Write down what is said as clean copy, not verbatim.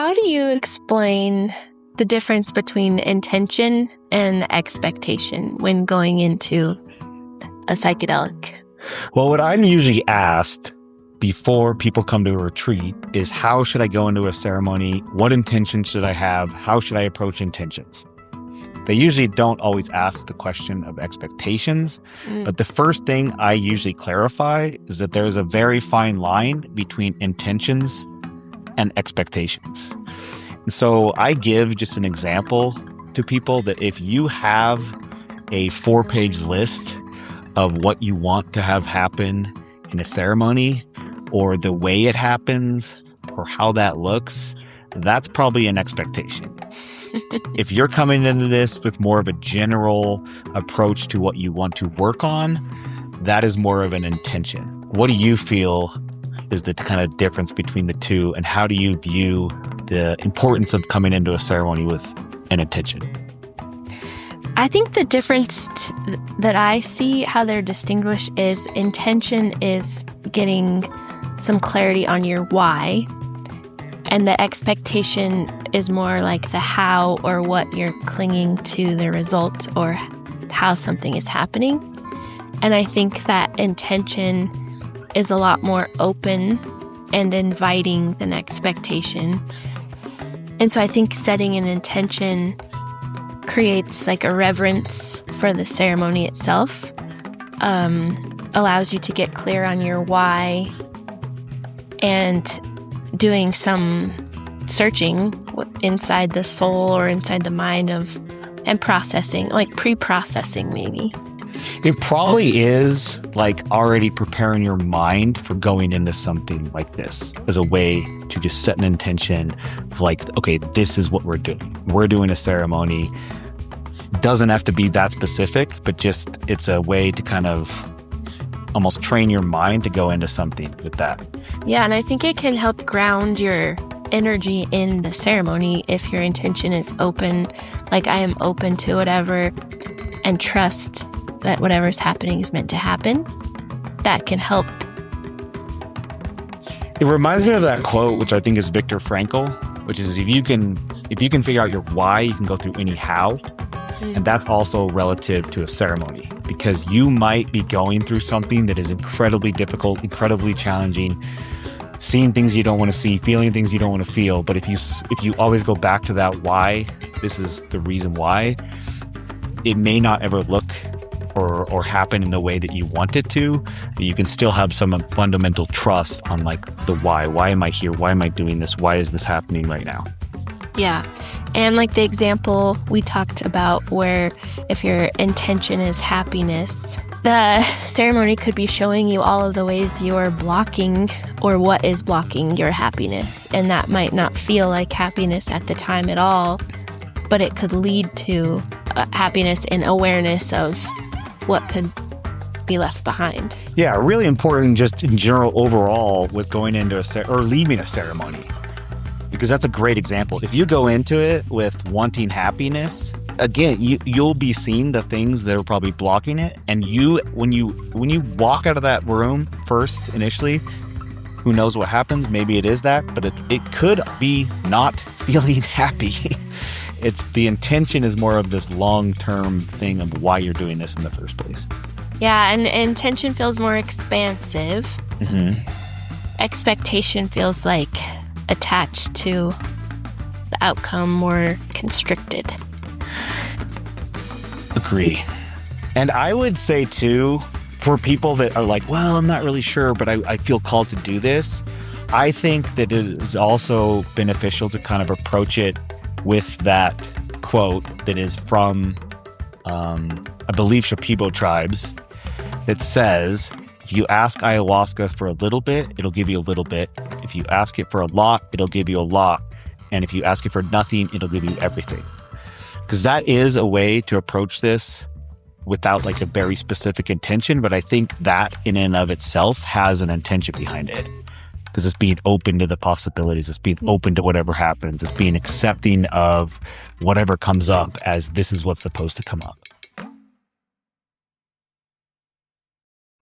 how do you explain the difference between intention and expectation when going into a psychedelic? Well, what I'm usually asked before people come to a retreat is, how should I go into a ceremony? What intention should I have? How should I approach intentions? They usually don't always ask the question of expectations, but the first thing I usually clarify is that there's a very fine line between intentions and expectations. And so I give just an example to people that if you have a 4-page list of what you want to have happen in a ceremony, or the way it happens, or how that looks, that's probably an expectation. If you're coming into this with more of a general approach to what you want to work on, that is more of an intention. What do you feel is the kind of difference between the two, and how do you view the importance of coming into a ceremony with an intention? I think the difference that I see, how they're distinguished, is intention is getting some clarity on your why, and the expectation is more like the how, or what you're clinging to, the result, or how something is happening. And I think that intention is a lot more open and inviting than expectation. And so I think setting an intention creates like a reverence for the ceremony itself, allows you to get clear on your why, and doing some searching inside the soul or inside the mind and processing, like pre-processing maybe. It probably is like already preparing your mind for going into something like this as a way to just set an intention of like, okay, this is what we're doing. We're doing a ceremony. Doesn't have to be that specific, but just it's a way to kind of almost train your mind to go into something with that. Yeah, and I think it can help ground your energy in the ceremony if your intention is open, like I am open to whatever, and trust that whatever is happening is meant to happen. That can help. It reminds me of that quote, which I think is Viktor Frankl, which is if you can figure out your why, you can go through any how. And that's also relative to a ceremony, because you might be going through something that is incredibly difficult, incredibly challenging, seeing things you don't want to see, feeling things you don't want to feel. But if you always go back to that why, this is the reason why, it may not ever look or happen in the way that you want it to. You can still have some fundamental trust on like the why. Why am I here? Why am I doing this? Why is this happening right now? Yeah. And like the example we talked about, where if your intention is happiness, the ceremony could be showing you all of the ways you're blocking, or what is blocking your happiness. And that might not feel like happiness at the time at all, but it could lead to happiness and awareness of what could be left behind. Yeah, really important just in general overall with going into or leaving a ceremony. Because that's a great example. If you go into it with wanting happiness, again, you'll be seeing the things that are probably blocking it. And when you walk out of that room first, initially, who knows what happens? Maybe it is that, but it could be not feeling happy. It's the intention is more of this long-term thing of why you're doing this in the first place. Yeah, and intention feels more expansive. Mm-hmm. Expectation feels like attached to the outcome, more constricted. Agree. And I would say too, for people that are like, well, I'm not really sure, but I feel called to do this, I think that it is also beneficial to kind of approach it with that quote that is from, I believe, Shipibo tribes, that says, if you ask ayahuasca for a little bit, it'll give you a little bit. If you ask it for a lot, it'll give you a lot. And if you ask it for nothing, it'll give you everything. Because that is a way to approach this without like a very specific intention. But I think that in and of itself has an intention behind it. Because it's being open to the possibilities. It's being open to whatever happens. It's being accepting of whatever comes up as this is what's supposed to come up.